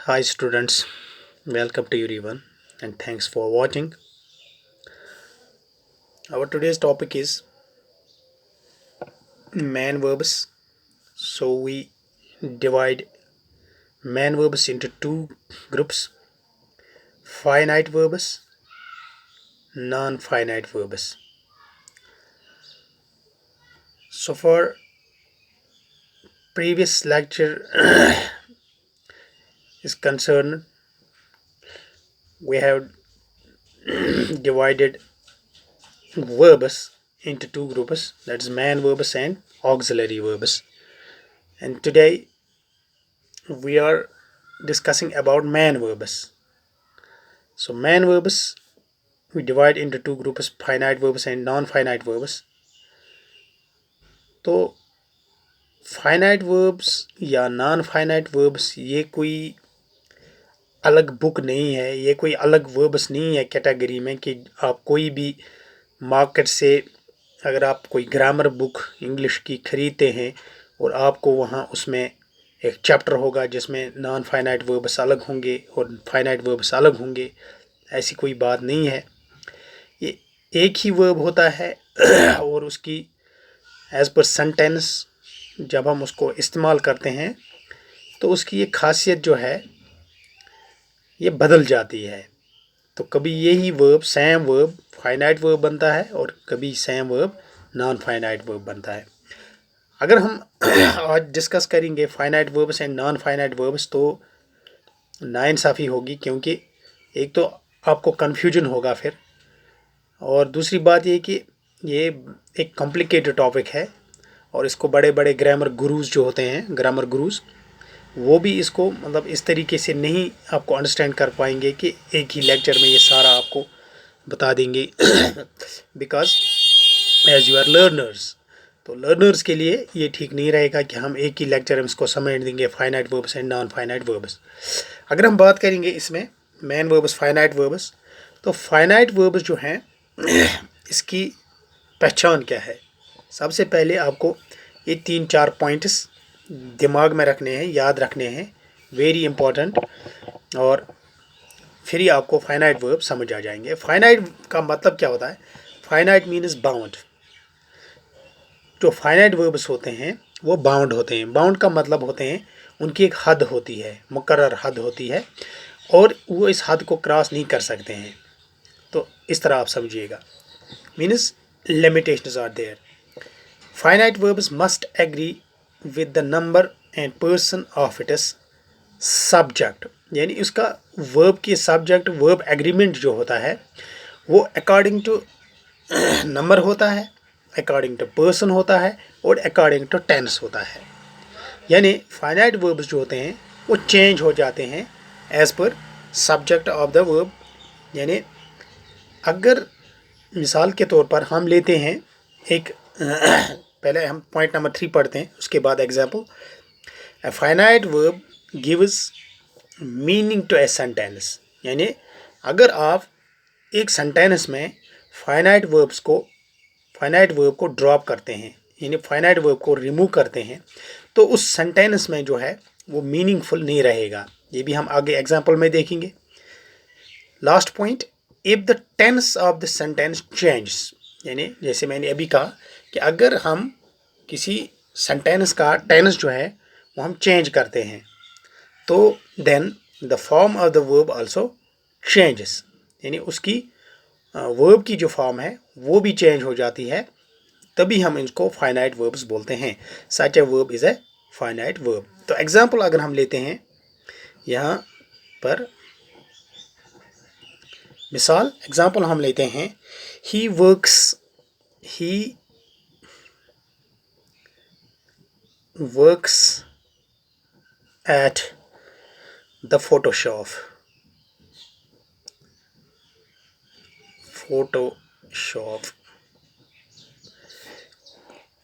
Hi students, welcome to everyone and thanks for watching. Our today's topic is man verbs. So we divide man verbs into two groups: finite verbs, non-finite verbs. So for previous lecture is concerned, we have divided verbs into two groups, that's man verbs and auxiliary verbs. And today we are discussing about man verbs. So man verbs we divide into two groups, finite verbs and non-finite verbs. तो finite verbs या non finite verbs ये कोई अलग book नहीं है, ये कोई अलग वर्ब्स नहीं है कैटेगरी में कि आप कोई भी मार्केट से अगर आप कोई ग्रामर बुक इंग्लिश की खरीदते हैं और आपको वहाँ उसमें एक चैप्टर होगा जिसमें नॉन फाइनाइट वर्ब्स अलग होंगे और फाइनाइट वर्ब्स अलग होंगे, ऐसी कोई बात नहीं है। ये एक ही वर्ब होता है और उसकी एज पर सेंटेंस जब हम उसको इस्तेमाल करते हैं तो उसकी ये खासियत जो है ये बदल जाती है। तो कभी यही verb same verb finite verb बनता है और कभी same verb non finite verb बनता है। अगर हम आज डिस्कस करेंगे finite verbs and non finite verbs तो नाइंसाफ़ी होगी, क्योंकि एक तो आपको कन्फ्यूजन होगा फिर, और दूसरी बात ये कि ये एक कॉम्प्लिकेटेड टॉपिक है और इसको बड़े बड़े ग्रामर गुरुज जो होते हैं, ग्रामर गुरुज, वो भी इसको मतलब इस तरीके से नहीं आपको अंडरस्टैंड कर पाएंगे कि एक ही लेक्चर में ये सारा आपको बता देंगे because as you are learners, तो लर्नर्स के लिए ये ठीक नहीं रहेगा कि हम एक ही लेक्चर में इसको समझ देंगे finite verbs and non finite verbs. अगर हम बात करेंगे इसमें मैन वर्ब्स फाइनाइट वर्ब्स, तो फाइनाइट वर्ब्स जो हैं इसकी पहचान क्या है। सबसे पहले आपको ये 3-4 पॉइंट्स दिमाग में रखने हैं, याद रखने हैं, वेरी इंपॉर्टेंट, और फिर ही आपको फाइनाइट वर्ब समझ आ जाएंगे। फाइनाइट का मतलब क्या होता है? Finite means bound. जो फाइनाइट वर्ब्स होते हैं वो बाउंड होते हैं। बाउंड का मतलब होते हैं उनकी एक हद होती है, मुकर्रर हद होती है और वो इस हद को क्रॉस नहीं कर सकते हैं। तो इस तरह आप समझिएगा, means limitations are there. Finite verbs must agree with the number and person of its subject, यानी उसका वर्ब की सब्जेक्ट वर्ब एग्रीमेंट जो होता है वो अकॉर्डिंग टू नंबर होता है, अकॉर्डिंग टू पर्सन होता है और अकॉर्डिंग टू टेंस होता है। यानी फाइनाइट वर्ब्स जो होते हैं वो चेंज हो जाते हैं एज पर सब्जेक्ट ऑफ द वर्ब। यानी अगर मिसाल के तौर पर हम लेते हैं एक पहले हम पॉइंट नंबर 3 पढ़ते हैं, उसके बाद example. A finite verb gives meaning to a sentence, यानी अगर आप एक सेंटेंस में फाइनाइट वर्ब को ड्रॉप करते हैं, यानी फाइनाइट वर्ब को रिमूव करते हैं, तो उस सेंटेंस में जो है वो मीनिंगफुल नहीं रहेगा। ये भी हम आगे एग्जाम्पल में देखेंगे। Last point, if the tense of the sentence changes, यानी जैसे मैंने अभी कहा कि अगर हम किसी सेंटेंस का टेंस जो है वो हम चेंज करते हैं तो then the form of the verb also changes, यानी उसकी वर्ब की जो फॉर्म है वो भी चेंज हो जाती है, तभी हम इनको फाइनाइट वर्ब्स बोलते हैं। Such a verb is a finite verb. तो एग्जाम्पल अगर हम लेते हैं यहाँ पर, मिसाल एग्जाम्पल हम लेते हैं, he works at the Photoshop।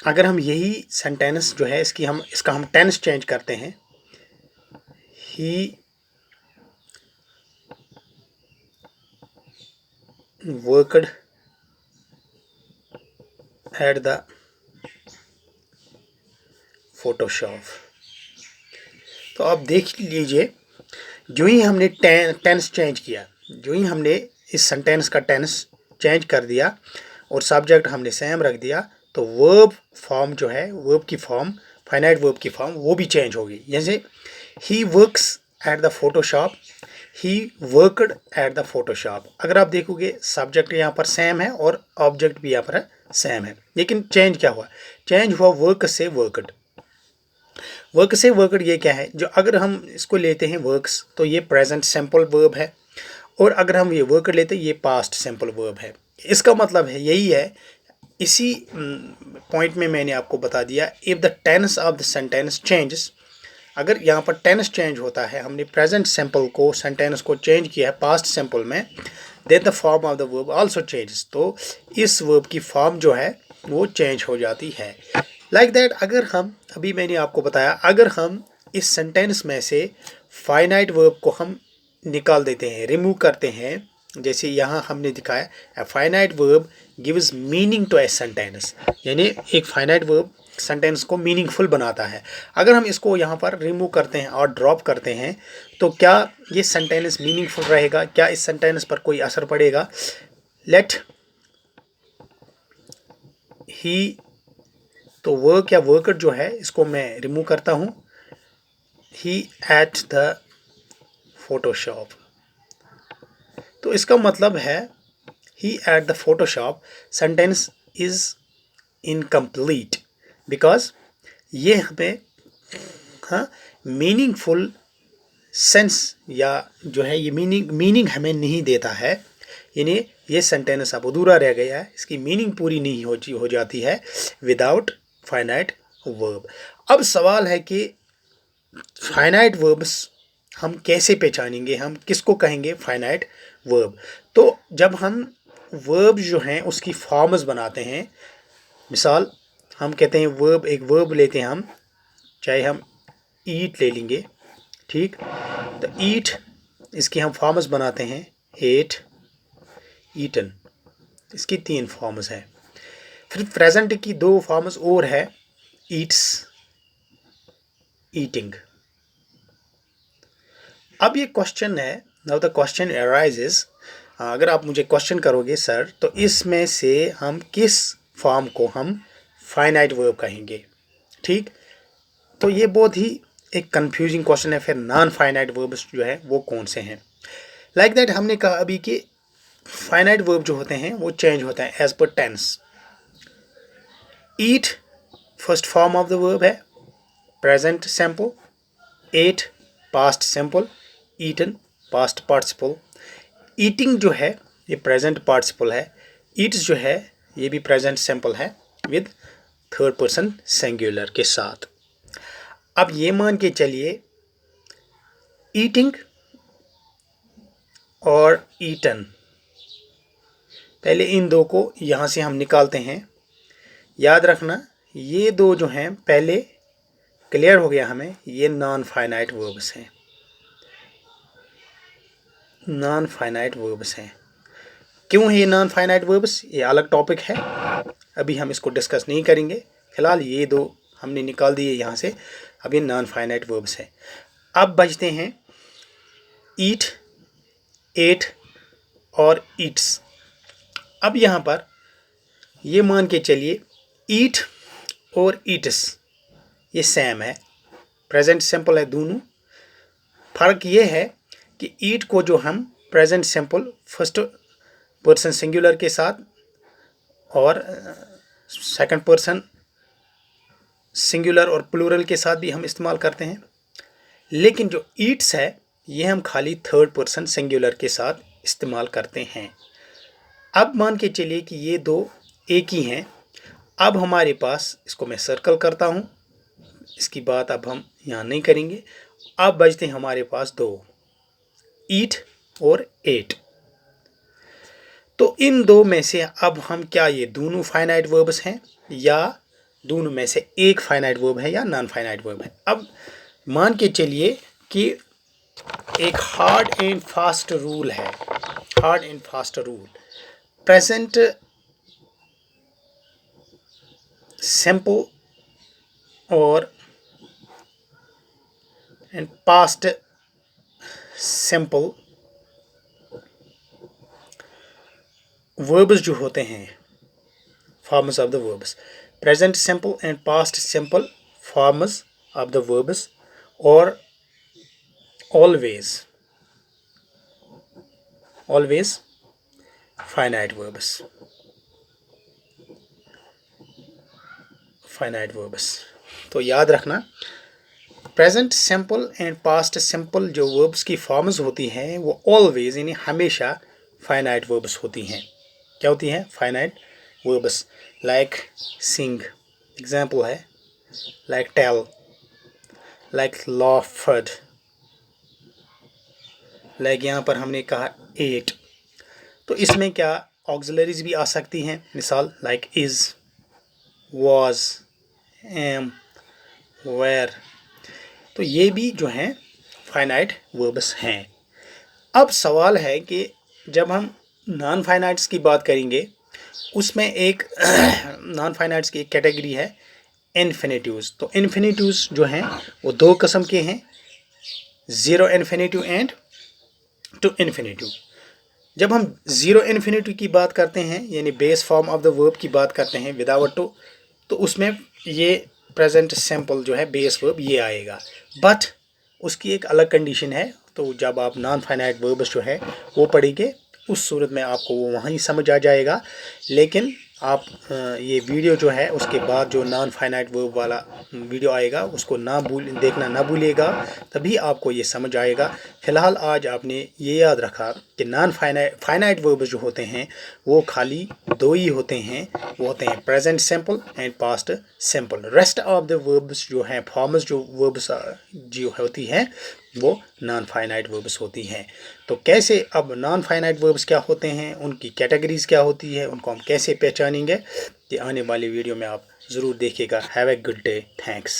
अगर हम यही सेंटेंस जो है इसका हम टेंस चेंज करते हैं, he worked eight the Photoshop, तो आप देख लीजिए जो ही हमने टेंस चेंज किया, जो ही हमने इस सेंटेंस का टेंस चेंज कर दिया और सब्जेक्ट हमने सेम रख दिया, तो वर्ब फॉर्म जो है, वर्ब की फॉर्म, फाइनाइट वर्ब की फॉर्म वो भी चेंज होगी। जैसे he works at the Photoshop, he worked eight the Photoshop. अगर आप देखोगे सब्जेक्ट यहाँ पर सेम है और ऑब्जेक्ट भी यहाँ पर सेम है, लेकिन चेंज क्या हुआ? चेंज हुआ वर्क से वर्कड। वर्क से वर्कड ये क्या है? जो अगर हम इसको लेते हैं वर्क्स, तो ये प्रेजेंट सिंपल वर्ब है, और अगर हम ये वर्कड लेते हैं ये पास्ट सिंपल वर्ब है। इसका मतलब है यही है, इसी पॉइंट में मैंने आपको बता दिया, if the tense of the sentence changes, अगर यहाँ पर टेंस चेंज होता है, हमने प्रेजेंट सिंपल को, सेंटेंस को चेंज किया है पास्ट सिंपल में, then the form of the verb also changes, तो इस वर्ब की फॉर्म जो है वो चेंज हो जाती है। लाइक दैट, अगर हम, अभी मैंने आपको बताया, अगर हम इस सेंटेंस में से फाइनाइट वर्ब को हम निकाल देते हैं, रिमूव करते हैं, जैसे यहाँ हमने दिखाया, a finite verb gives meaning to a sentence, यानी एक फाइनाइट वर्ब सेंटेंस को मीनिंगफुल बनाता है। अगर हम इसको यहाँ पर रिमूव करते हैं और ड्रॉप करते हैं, तो क्या ये सेंटेंस मीनिंगफुल रहेगा? क्या इस सेंटेंस पर कोई असर पड़ेगा? लेट ही, तो वर्क या वर्कर जो है, इसको मैं रिमूव करता हूँ, ही एट द फोटोशॉप, तो इसका मतलब है he ate the Photoshop sentence is incomplete, because ये हमें, हाँ, मीनिंगफुल सेंस या जो है ये मीनिंग हमें नहीं देता है, यानी ये सेंटेंस अब अधूरा रह गया है, इसकी मीनिंग पूरी नहीं हो जाती है विदाउट फाइनाइट वर्ब। अब सवाल है कि फाइनाइट वर्ब्स हम कैसे पहचानेंगे, हम किसको कहेंगे फाइनाइट वर्ब? तो जब हम वर्ब जो हैं उसकी फॉर्म्स बनाते हैं, मिसाल हम कहते हैं वर्ब, एक वर्ब लेते हैं हम, चाहे हम ईट ले लेंगे, ठीक, तो ईट, इसकी हम फॉर्म्स बनाते हैं, एट, ईटन, इसकी 3 फॉर्म्स हैं। फिर प्रेजेंट की 2 फॉर्म्स और है, ईट्स, ईटिंग। अब ये क्वेश्चन है, नाउ द क्वेश्चन अराइजेस, अगर आप मुझे क्वेश्चन करोगे सर, तो इसमें से हम किस फॉर्म को हम फाइनाइट वर्ब कहेंगे, ठीक, तो ये बहुत ही एक कंफ्यूजिंग क्वेश्चन है। फिर नॉन फाइनाइट वर्ब्स जो है वो कौन से हैं? लाइक दैट, हमने कहा अभी कि फाइनाइट वर्ब जो होते हैं वो चेंज होते हैं एज पर tense. Eat first form of the verb है, present simple, ate past simple, eaten past participle. Eating जो है ये प्रेजेंट पार्टिसिपल है, ईट्स जो है ये भी प्रेजेंट सिंपल है विद थर्ड पर्सन सिंगुलर के साथ। अब ये मान के चलिए ईटिंग और ईटन, पहले इन दो को यहाँ से हम निकालते हैं। याद रखना ये दो जो हैं, पहले क्लियर हो गया हमें, ये नॉन फाइनाइट वर्ब्स हैं, नॉन फाइनाइट वर्ब्स हैं। क्यों है ये नॉन फाइनाइट वर्ब्स? ये अलग टॉपिक है, अभी हम इसको डिस्कस नहीं करेंगे। फिलहाल ये दो हमने निकाल दिए यहाँ से, अब ये नॉन फाइनाइट वर्ब्स हैं। अब बचते हैं ईट, एट और ईट्स। अब यहाँ पर ये मान के चलिए ईट और ईट्स ये सेम है, प्रेजेंट सिंपल है दोनों। फ़र्क ये है कि ईट को जो हम present simple first person singular के साथ और सेकंड पर्सन सिंगुलर और प्लूरल के साथ भी हम इस्तेमाल करते हैं, लेकिन जो ईट्स है ये हम खाली थर्ड पर्सन सिंगुलर के साथ इस्तेमाल करते हैं। अब मान के चलिए कि ये दो एक ही हैं। अब हमारे पास, इसको मैं सर्कल करता हूँ, इसकी बात अब हम यहाँ नहीं करेंगे। अब बचते हैं हमारे पास दो, ईट और एट। तो इन दो में से अब हम, क्या ये दोनों फाइनाइट वर्ब्स हैं या दोनों में से एक फाइनाइट वर्ब है या नॉन फाइनाइट वर्ब है? अब मान के चलिए कि एक हार्ड एंड फास्ट रूल है, hard and fast rule, present simple और एंड पास्ट सिंपल वर्ब्स जो होते हैं, forms of the verbs, present simple and past simple forms of the verbs, और ऑलवेज फाइनाइट वर्ब्स, तो याद रखना present simple and past simple जो verbs की फॉर्म्स होती हैं वो ऑलवेज यानी हमेशा फाइनाइट वर्ब्स होती हैं। क्या होती हैं? Finite verbs. लाइक सिंग एग्जाम्पल है, लाइक टेल, लाइक लॉफर्ड, लाइक यहाँ पर हमने कहा एट, तो इसमें क्या ऑक्सिलरीज भी आ सकती हैं, मिसाल like is, was, am, were, तो ये भी जो हैं फाइनाइट वर्ब्स हैं। अब सवाल है कि जब हम नॉन फाइनाइट्स की बात करेंगे उसमें एक नॉन फाइनाइट्स की एक कैटेगरी है इन्फिनिटिव्स। तो इन्फिनिटिव्स जो हैं वो दो किस्म के हैं, zero infinitive and to infinitive. जब हम ज़ीरो इन्फिनिटिव की बात करते हैं यानी base form of the verb की बात करते हैं विदाउट टू, तो उसमें ये प्रेजेंट सिंपल जो है बेस वर्ब ये आएगा, बट उसकी एक अलग कंडीशन है। तो जब आप नॉन फाइनाइट वर्ब्स जो है वो पढ़ेंगे उस सूरत में आपको वो वहीं समझ आ जाएगा। लेकिन आप ये वीडियो जो है उसके बाद जो नॉन फाइनाइट वर्ब वाला वीडियो आएगा उसको देखना ना भूलिएगा, तभी आपको ये समझ आएगा। फ़िलहाल आज आपने ये याद रखा कि नॉन फाइनाइट वर्ब्स जो होते हैं वो खाली दो ही होते हैं, वो होते हैं present simple and past simple. Rest of the verbs जो हैं, फॉर्म्स जो वर्ब्स जो होती हैं वो नॉन फाइनाइट वर्ब्स होती हैं। तो कैसे अब नॉन फाइनाइट वर्ब्स क्या होते हैं, उनकी कैटेगरीज क्या होती है, उनको हम कैसे पहचानेंगे, ये आने वाली वीडियो में आप ज़रूर देखिएगा। Have a good day, thanks.